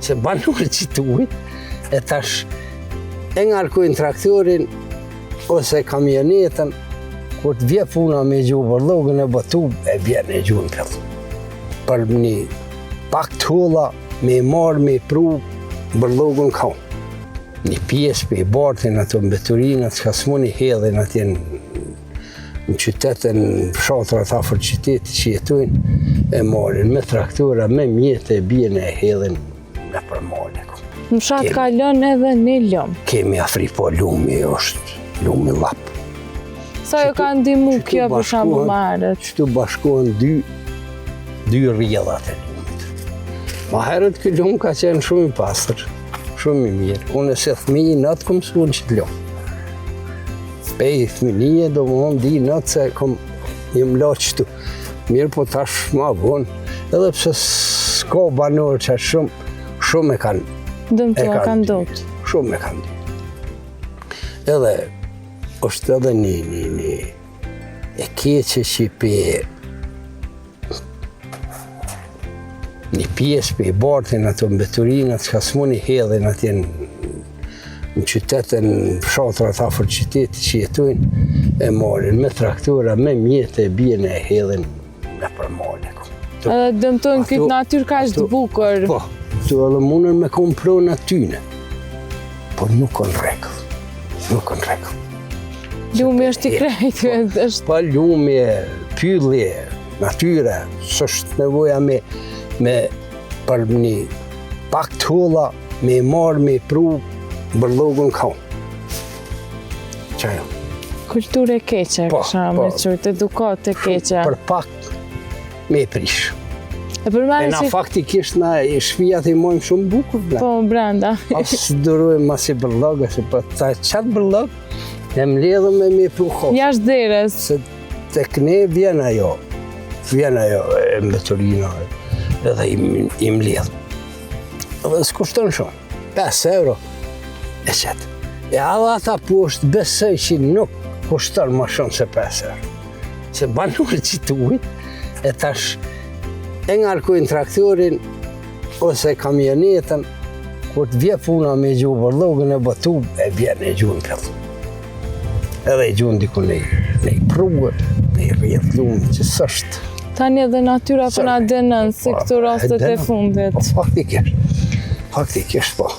Se banorët që të ujtë, e tash e ngarkojnë traktorin ose kamionetën, kur të vje puna me gjuhë bërlogën e batu, e vjen e gjuhë në pjellë. Për një pak të holla, me marë, me pru, bërlogën ka. Një pjesë për i bartin ato mbeturinat, që ka s'moni hedhin atje në qytetën, fshatrat afër qytetit që jetojnë, e marrin me traktora, me mjetë, e bjen e hedhin me përmale. Në fshat ka lënë edhe një lum. Kemi afri po lumi është, lumi lap. Sa jo ka ndimu kjo për shembull më herët? Këtu bashkohen dy rrjedhat e lumit. Ma herët ky lum ka qenë shumë i pastër, shumë i mirë. Unë se fëmijë natë kom mësuar që të lum. Pej fëmijë do më di natë se kom jem la qëtu. Mirë po tash ma vonë, edhe pse s'ka banor që shumë e kanë. Dëmtua kanë dot. Shumë e kanë dy. Edhe është edhe një e keqe që një pjesë për i bartin ato mbeturinat, që ka s'moni hedhin atje në qytetën, fshatrat afër qytetit që jetojnë, e marrin me traktora, me mjetë, e bjen e hedhin me përmale. Edhe dëmtojnë këtë natyrë ka është bukur. Po, të edhe munën me kompron atyne, por nuk kanë rregull, nuk kanë rregull. Lumi është i krejtë. Pa lumi, pyllje, natyre, s'është nevoja me për një pak të holla, me marë, me pru, bërlogën ka. Qajo. Kulturë e keqe, kësha me qëjtë, edukat e keqe. Për pak me prish. E na faktikisht na i shpijat i mojmë shumë bukur. Po, brenda. Asë durojmë mas i bërlogë, se për qatë bërlogë, e mledhëm e me pru kohë. Jashtë deres. Se tek ne vjen ajo e mbeturina, edhe i mledhëm. Edhe s'kushton shumë, 5 euro e qëtë. E edhe ata poshtë besoj që nuk kushton ma shumë se 5 euro. Se banorët që të ujtë, e tash e ngarkojnë traktorin ose kamionetën, kur të vje puna me gjuhë bërlogën e batu, e vjen e gjuhë në pjellë. Edhe i gjuhë ndiku në i prugë, në i rrjedh lumë që s'është. Tani edhe natyra për na dënën, si këtu rastet e fundit. Faktikisht po.